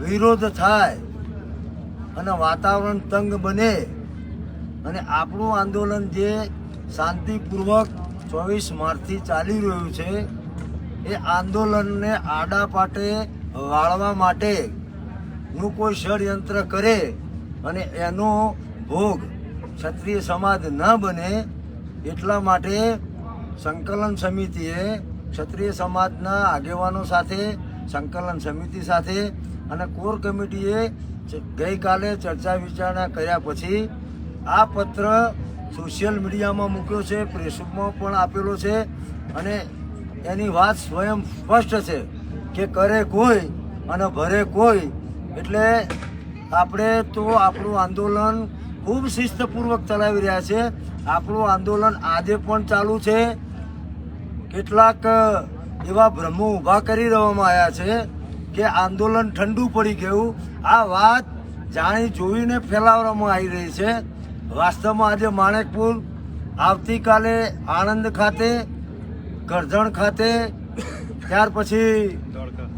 વિરોધ થાય અને વાતાવરણ તંગ બને અને આપણું આંદોલન જે શાંતિપૂર્વક 24 માર્ચથી ચાલી રહ્યું છે એ આંદોલનને આડા પાટે વાળવા માટેનું કોઈ ષડયંત્ર કરે અને એનો ભોગ ક્ષત્રિય સમાજ ન બને એટલા માટે સંકલન સમિતિએ ક્ષત્રિય સમાજના આગેવાનો સાથે સંકલન સમિતિ સાથે અને કોર કમિટીએ ગઈકાલે ચર્ચા વિચારણા કર્યા પછી આ પત્ર સોશિયલ મીડિયામાં મૂક્યો છે, ફેસબુકમાં પણ આપેલો છે અને એની વાત સ્વયં સ્પષ્ટ છે કે કરે કોઈ અને ભરે કોઈ. એટલે આપણે તો આપણું આંદોલન ખૂબ શિસ્તપૂર્વક ચલાવી રહ્યા છે. આપણું આંદોલન આજે પણ ચાલુ છે. કેટલાક એવા ભ્રમો ઊભા કરી દેવામાં આવ્યા છે કે આંદોલન ઠંડુ પડી ગયું. આ વાત જાણી જોઈને ફેલાવવામાં આવી રહી છે. વાસ્તવમાં આજે માણેકપુર, આવતીકાલે આણંદ ખાતે, કરજણ ખાતે, ત્યાર પછી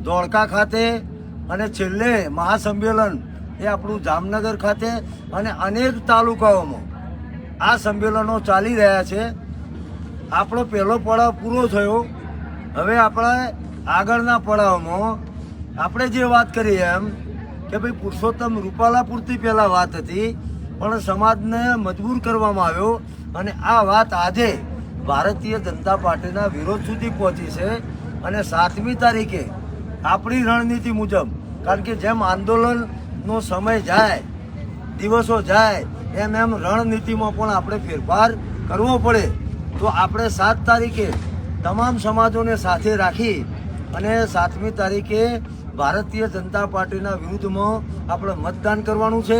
ધોળકા ખાતે અને છેલ્લે મહાસંમેલન એ આપણું જામનગર ખાતે અને અનેક તાલુકાઓમાં આ સંમેલનો ચાલી રહ્યા છે. આપણો પહેલો પડાવ પૂરો થયો. હવે આપણે આગળના પડાવમાં આપણે જે વાત કરી એમ કે ભાઈ પુરુષોત્તમ રૂપાલા પૂરતી પહેલાં વાત હતી પણ સમાજને મજબૂર કરવામાં આવ્યો અને આ વાત આજે ભારતીય જનતા પાર્ટીના વિરોધ સુધી પહોંચી છે. અને 7મી તારીખે આપણી રણનીતિ મુજબ, કારણ કે જેમ આંદોલનનો સમય જાય, દિવસો જાય, એમ એમ રણનીતિમાં પણ આપણે ફેરફાર કરવો પડે. તો આપણે 7 તારીખે તમામ સમાજોને સાથે રાખી અને 7મી તારીખે ભારતીય જનતા પાર્ટીના વિરુદ્ધમાં આપણે મતદાન કરવાનું છે.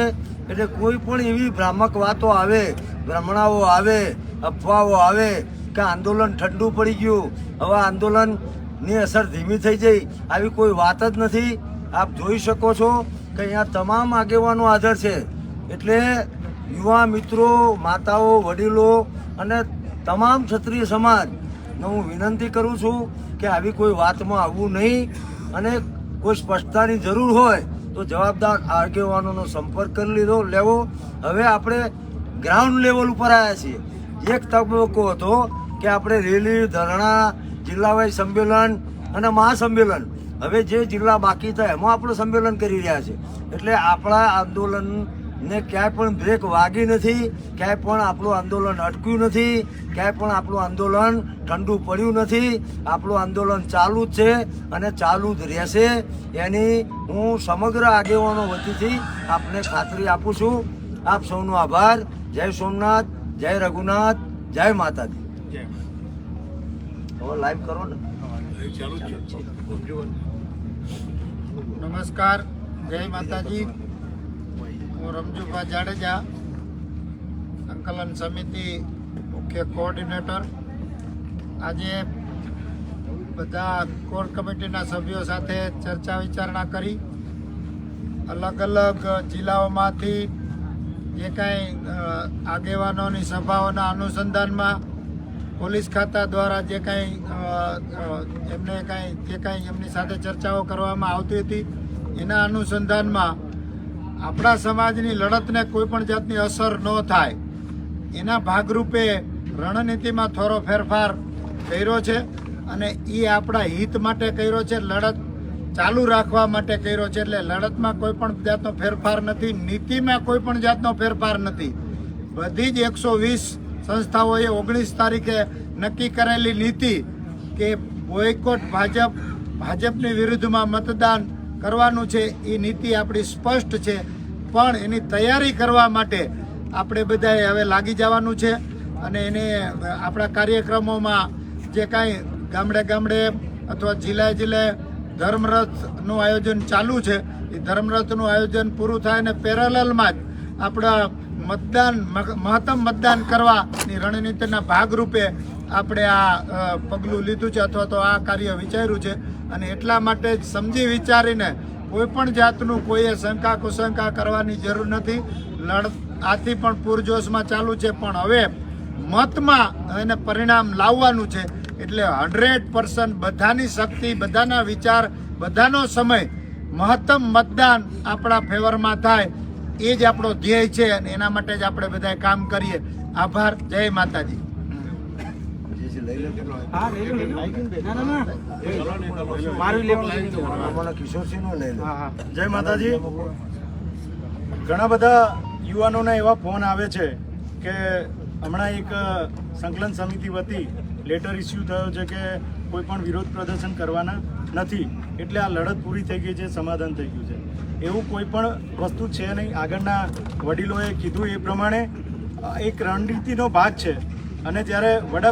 એટલે કોઈ પણ એવી ભ્રામક વાતો આવે, ભ્રમણાઓ આવે, અફવાઓ આવે કે આંદોલન ઠંડુ પડી ગયું, હવે આંદોલનની અસર ધીમી થઈ જઈ, આવી કોઈ વાત જ નથી. આપ જોઈ શકો છો કે અહીંયા તમામ આગેવાનો હાજર છે. એટલે યુવા મિત્રો, માતાઓ, વડીલો અને તમામ ક્ષત્રિય સમાજને હું વિનંતી કરું છું કે આવી કોઈ વાતમાં આવવું નહીં અને કોઈ સ્પષ્ટતાની જરૂર હોય તો જવાબદાર આગેવાનોનો સંપર્ક કરી લેવો. હવે આપણે ગ્રાઉન્ડ લેવલ ઉપર આવ્યા છીએ. એક તબક્કો હતો કે આપણે રેલી, ધરણા, જિલ્લા વાઇઝ સંમેલન અને મહાસંમેલન, હવે જે જિલ્લા બાકી થાય એમાં આપણે સંમેલન કરી રહ્યા છે. એટલે આપણા આંદોલનને ક્યાંય પણ બ્રેક વાગી નથી, ક્યાંય પણ આપણું આંદોલન અટક્યું નથી, ક્યાંય પણ આપણું આંદોલન ઠંડુ પડ્યું નથી. આપણું આંદોલન ચાલુ જ છે અને ચાલુ જ રહેશે. એની હું સમગ્ર આગેવાનો વતીથી આપને ખાતરી આપું છું. આપ સૌનો આભાર. જય સોમનાથ, જય રઘુનાથ, જય માતાજી. હવે લાઈવ કરો ને. નમસ્કાર, જય માતાજી. હું રમજુભા જાડેજા, સંકલન સમિતિ મુખ્ય કોઓર્ડિનેટર. આજે બધા કોર કમિટીના સભ્યો સાથે ચર્ચા વિચારણા કરી. અલગ અલગ જિલ્લાઓમાંથી જે કાંઈ આગેવાનોની સભાઓના અનુસંધાનમાં પોલીસ ખાતા દ્વારા જે કાંઈ એમની સાથે ચર્ચાઓ કરવામાં આવતી હતી એના અનુસંધાનમાં આપણા સમાજની લડતને કોઈ પણ જાતની અસર ન થાય એના ભાગરૂપે રણનીતિમાં થોડો ફેરફાર કર્યો છે અને એ આપણા હિત માટે કર્યો છે, લડત ચાલુ રાખવા માટે કર્યો છે. એટલે લડતમાં કોઈ પણ જાતનો ફેરફાર નથી, નીતિમાં કોઈ પણ જાતનો ફેરફાર નથી. બધી જ 120 સંસ્થાઓએ 19 તારીખે નક્કી કરેલી નીતિ કે બોયકોટ ભાજપની વિરુદ્ધમાં મતદાન કરવાનું છે, એ નીતિ આપણી સ્પષ્ટ છે. પણ એની તૈયારી કરવા માટે આપણે બધાએ હવે લાગી જવાનું છે અને એને આપણા કાર્યક્રમોમાં જે કાંઈ ગામડે ગામડે અથવા જિલ્લાએ જિલ્લાએ ધર્મરથનું આયોજન ચાલુ છે, એ ધર્મરથનું આયોજન પૂરું થાય અને પેરેલલમાં જ આપણા મહત્તમ મતદાન કરવાની રણનીતિના ભાગરૂપે આપણે આ પગલું લીધું છે અથવા તો આ કાર્ય વિચાર્યું છે. અને એટલા માટે જ સમજી વિચારીને કોઈ પણ જાતનું કોઈએ શંકા કુશંકા કરવાની જરૂર નથી. આથી પણ પૂરજોશમાં ચાલુ છે, પણ હવે મતમાં એને પરિણામ લાવવાનું છે. એટલે 100% બધાની શક્તિ, બધાના વિચાર, બધાનો સમય મહત્તમ મતદાન આપણા ફેવરમાં થાય એ જ આપણો ધ્યેય છે અને એના માટે જ આપણે બધા કામ કરીએ. આભાર. જય માતાજી. જય માતાજી. ઘણા બધા યુવાનોના એવા ફોન આવે છે કે હમણાં એક સંકલન સમિતિ વતી લેટર ઇસ્યુ થયો છે કે કોઈ પણ વિરોધ પ્રદર્શન કરવાના નથી, એટલે આ લડત પૂરી થઈ ગઈ છે, સમાધાન થઈ ગયું છે. એવું કોઈ પણ વસ્તુ છે નહીં. આગળના વડીલોએ કીધું એ પ્રમાણે એક રણનીતિનો ભાગ છે અને જ્યારે વડા